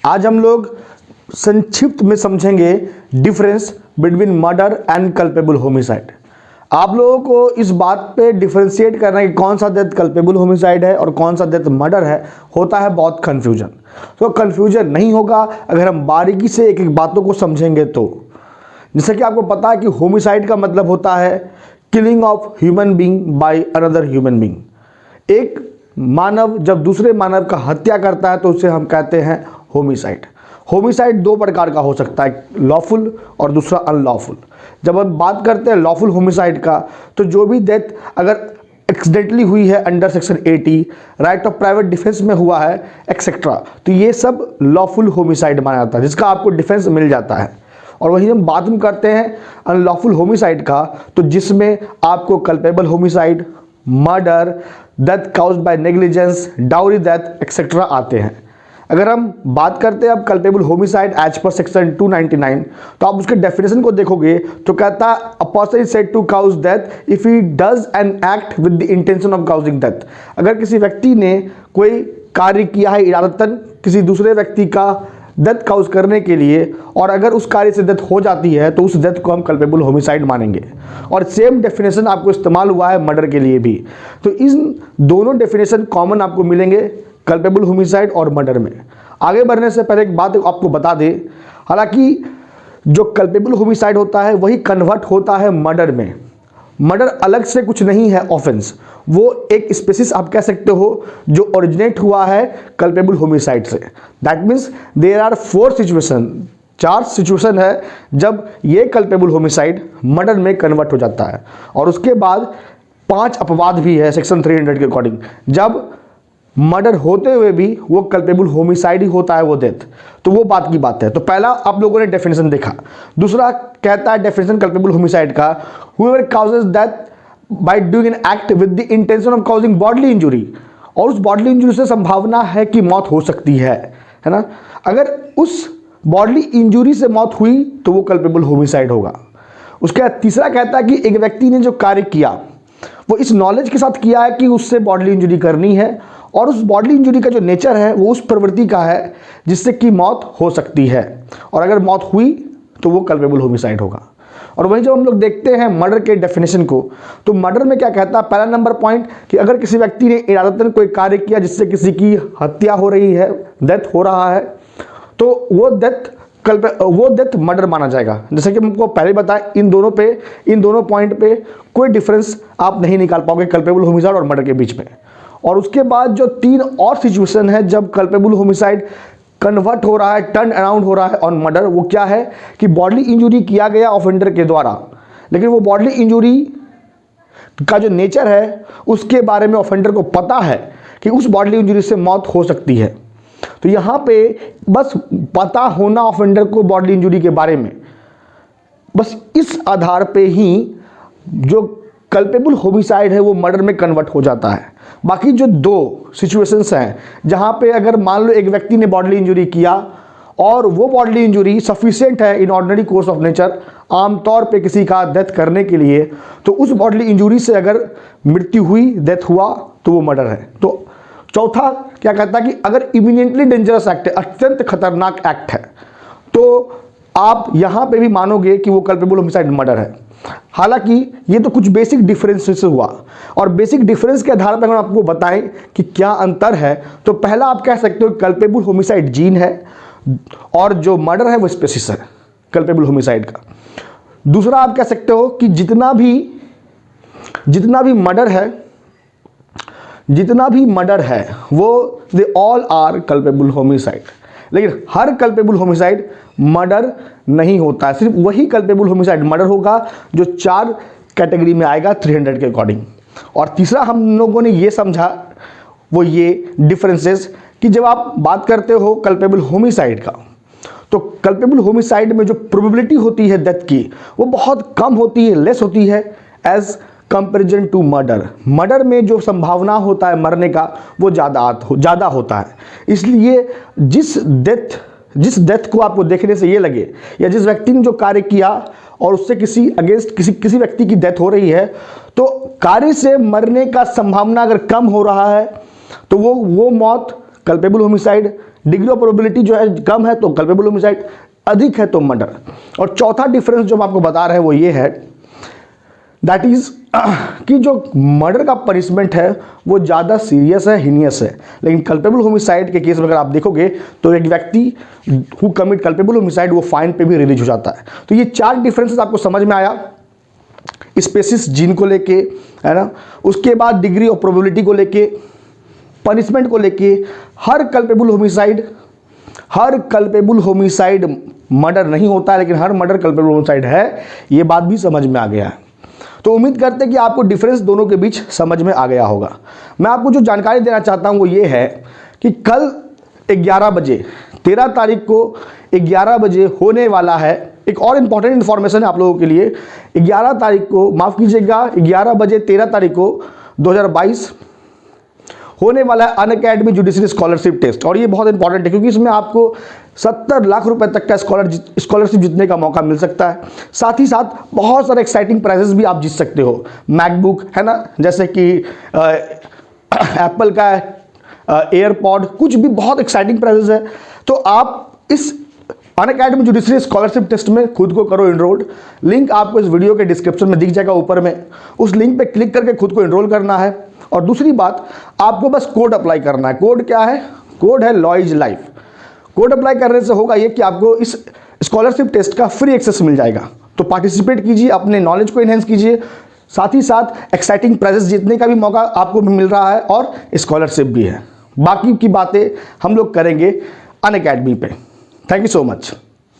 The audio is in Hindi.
आज हम लोग संक्षिप्त में समझेंगे difference between murder and culpable homicide. आप लोगों को इस बात पे डिफरेंशिएट करना है कि कौन सा डेथ कल्पेबल होमिसाइड है और कौन सा डेथ मर्डर है, होता है बहुत कन्फ्यूजन। तो कन्फ्यूजन नहीं होगा अगर हम बारीकी से एक एक बातों को समझेंगे तो। जैसे कि आपको पता है कि होमिसाइड का मतलब होता है killing of human being by another human being. एक मानव जब दूसरे मानव का हत्या करता है तो उसे हम कहते हैं होमिसाइड। होमिसाइड दो प्रकार का हो सकता है, लॉफुल और दूसरा अनलॉफुल। जब हम बात करते हैं लॉफुल होमिसाइड का, तो जो भी डेथ अगर एक्सीडेंटली हुई है under section 80 right of private defence में हुआ है एक्सेट्रा, तो ये सब लॉफुल होमिसाइड माना जाता है, जिसका आपको डिफेंस मिल जाता है। और वहीं हम बात करते हैं अनलॉफुल होमिसाइड का, तो जिसमें आपको culpable homicide, murder, death caused by negligence, dowry death etcetera आते हैं। अगर हम बात करते हैं अब culpable homicide as per section 299, तो आप उसके डेफिनेशन को देखोगे तो कहता है a person is said to cause death if he does an act with the intention of causing death. अगर किसी व्यक्ति ने कोई कार्य किया है इरादतन किसी दूसरे व्यक्ति का डेथ काउज करने के लिए, और अगर उस कार्य से डेथ हो जाती है तो उस डेथ को हम कल्पेबल होमिसाइड मानेंगे। और सेम डेफिनेशन आपको इस्तेमाल हुआ है मर्डर के लिए भी। तो इन दोनों डेफिनेशन कॉमन आपको मिलेंगे कल्पेबल होमिसाइड और मर्डर में। आगे बढ़ने से पहले एक बात आपको बता दें, हालांकि जो कल्पेबल होमिसाइड होता है वही कन्वर्ट होता है मर्डर में। मर्डर अलग से कुछ नहीं है ऑफेंस, वो एक स्पेसिस आप कह सकते हो जो ओरिजिनेट हुआ है कल्पेबल होमिसाइड से। That means there are 4 situation, 4 situation है जब ये कल्पेबल होमिसाइड मर्डर में कन्वर्ट हो जाता है। और उसके बाद 5 अपवाद भी है सेक्शन 300 के अकॉर्डिंग, जब मर्डर होते हुए भी वो कल्पेबल होमिसाइड ही होता है वो डेथ। तो वो बात की बात है। तो पहला आप लोगों ने डेफिनेशन देखा। दूसरा कहता है डेफिनेशन कल्पेबल होमिसाइड का, whoever causes death by doing an act with the intention of causing bodily injury, और उस बॉडली इंजरी से संभावना है कि मौत हो सकती है ना। अगर उस बॉडली इंजरी से मौत हुई तो वो कल्पेबल होमिसाइड होगा। उसके बाद तीसरा कहता है कि एक व्यक्ति ने जो कार्य किया वो इस नॉलेज के साथ किया है कि उससे बॉडली इंजरी करनी है, और उस बॉडली इंजरी का जो नेचर है वो उस प्रवृत्ति का है जिससे कि मौत हो सकती है, और अगर मौत हुई तो वो कल्पेबल होमिसाइड होगा। और वहीं जब हम लोग देखते हैं मर्डर के डेफिनेशन को, तो मर्डर में क्या कहता है, पहला नंबर पॉइंट कि अगर किसी व्यक्ति ने इरादतन कोई कार्य किया जिससे किसी की हत्या हो रही है, डेथ हो रहा है, तो वो डेथ मर्डर माना जाएगा। जैसे कि हमको पहले बताया, इन दोनों पॉइंट पे कोई डिफरेंस आप नहीं निकाल पाओगे कल्पेबल होमिसाइड और मर्डर के बीच में। और उसके बाद जो 3 और सिचुएशन है जब कल्पेबल होमिसाइड कन्वर्ट हो रहा है, टर्न अराउंड हो रहा है ऑन मर्डर, वो क्या है कि बॉडली इंजरी किया गया ऑफेंडर के द्वारा, लेकिन वो बॉडली इंजरी का जो नेचर है उसके बारे में ऑफेंडर को पता है कि उस बॉडली इंजरी से मौत हो सकती है। तो यहाँ पे बस पता होना ऑफेंडर को बॉडली इंजरी के बारे में, बस इस आधार पे ही जो कल्पेबल होमिसाइड है वो मर्डर में कन्वर्ट हो जाता है। बाकी जो 2 सिचुएशंस हैं जहाँ पे अगर मान लो एक व्यक्ति ने बॉडली इंजरी किया और वो बॉडली इंजरी सफिशिएंट है in ordinary course of nature, आमतौर पे किसी का डेथ करने के लिए, तो उस बॉडली इंजरी से अगर मृत्यु हुई, डेथ हुआ, तो वो मर्डर है। तो चौथा क्या कहता है कि अगर इमिनेंटली डेंजरस एक्ट है, अत्यंत खतरनाक एक्ट है, तो आप यहाँ पे भी मानोगे कि वो कल्पेबल होमिसाइड मर्डर है। हालांकि ये तो कुछ बेसिक डिफरेंसेस हुआ, और बेसिक डिफरेंस के आधार पर हम आपको बताएं कि क्या अंतर है, तो पहला आप कह सकते हो कल्पेबल होमिसाइड जीन है, और जो मर्डर है वो स्पेसिस है कल्पेबल होमिसाइड का। दूसरा आप कह सकते हो कि जितना भी मर्डर है वो they all are culpable homicide, लेकिन हर कल्पेबल होमिसाइड मर्डर नहीं होता है। सिर्फ वही कल्पेबल होमिसाइड मर्डर होगा जो 4 कैटेगरी में आएगा 300 के अकॉर्डिंग। और तीसरा हम लोगों ने ये समझा वो ये डिफरेंसेस कि जब आप बात करते हो कल्पेबल होमिसाइड का, तो कल्पेबल होमिसाइड में जो प्रोबेबिलिटी होती है डेथ की वो बहुत कम होती है, लेस होती है as comparison to murder. Murder में जो संभावना होता है मरने का वो ज़्यादा होता है। इसलिए जिस डेथ को आपको देखने से ये लगे, या जिस व्यक्ति ने जो कार्य किया और उससे किसी अगेंस्ट किसी व्यक्ति की डेथ हो रही है, तो कार्य से मरने का संभावना अगर कम हो रहा है तो वो मौत culpable homicide degree of probability जो है कम है तो कल्पेबल होमिसाइड, अधिक है तो मर्डर। और चौथा डिफरेंस जो हम आपको बता रहे हैं वो ये है, दैट इज कि जो मर्डर का पनिशमेंट है वो ज़्यादा सीरियस है, हीनियस है, लेकिन कल्पेबल होमिसाइड के केस में अगर आप देखोगे तो एक व्यक्ति हु कमिट कल्पेबल होमिसाइड वो फाइन पे भी रिलीज हो जाता है। तो ये 4 डिफरेंसेस आपको समझ में आया, स्पेसिस जीन को लेके, है ना, उसके बाद डिग्री ऑफ प्रोबेबिलिटी को लेके, पनिशमेंट को लेके। हर कल्पेबल होमिसाइड मर्डर नहीं होता है, लेकिन हर मर्डर कल्पेबल होमिसाइड है, ये बात भी समझ में आ गया है। तो उम्मीद करते हैं कि आपको डिफरेंस दोनों के बीच समझ में आ गया होगा। मैं आपको जो जानकारी देना चाहता हूं वो ये है कि कल 11 बजे 13 तारीख को 11 बजे होने वाला है, एक और इंपॉर्टेंट इन्फॉर्मेशन है आप लोगों के लिए। 11 तारीख को, माफ़ कीजिएगा, 11 बजे 13 तारीख को 2022 होने वाला है अनअकैडमी जुडिशरी स्कॉलरशिप टेस्ट। और ये बहुत इंपॉर्टेंट है क्योंकि इसमें आपको 70 लाख रुपए तक का स्कॉलरशिप जीतने का मौका मिल सकता है। साथ ही साथ बहुत सारे एक्साइटिंग प्राइजेस भी आप जीत सकते हो, मैकबुक, है ना, जैसे कि एप्पल का एयरपॉड, कुछ भी बहुत एक्साइटिंग प्राइजेस है। तो आप इस अनअकैडमी जुडिशरी स्कॉलरशिप टेस्ट में खुद को करो इनरोल। लिंक आपको इस वीडियो के डिस्क्रिप्शन में दिख जाएगा ऊपर में, उस लिंक पे क्लिक करके खुद को इनरोल करना है। और दूसरी बात, आपको बस कोड अप्लाई करना है। कोड क्या है? कोड है law is life. Code apply करने से होगा ये कि आपको इस स्कॉलरशिप टेस्ट का फ्री एक्सेस मिल जाएगा। तो पार्टिसिपेट कीजिए, अपने नॉलेज को इनहेंस कीजिए, साथ ही साथ एक्साइटिंग प्राइजेस जीतने का भी मौका आपको मिल रहा है और स्कॉलरशिप भी है। बाकी की बातें हम लोग करेंगे अनअकैडमी पे। Thank you so much.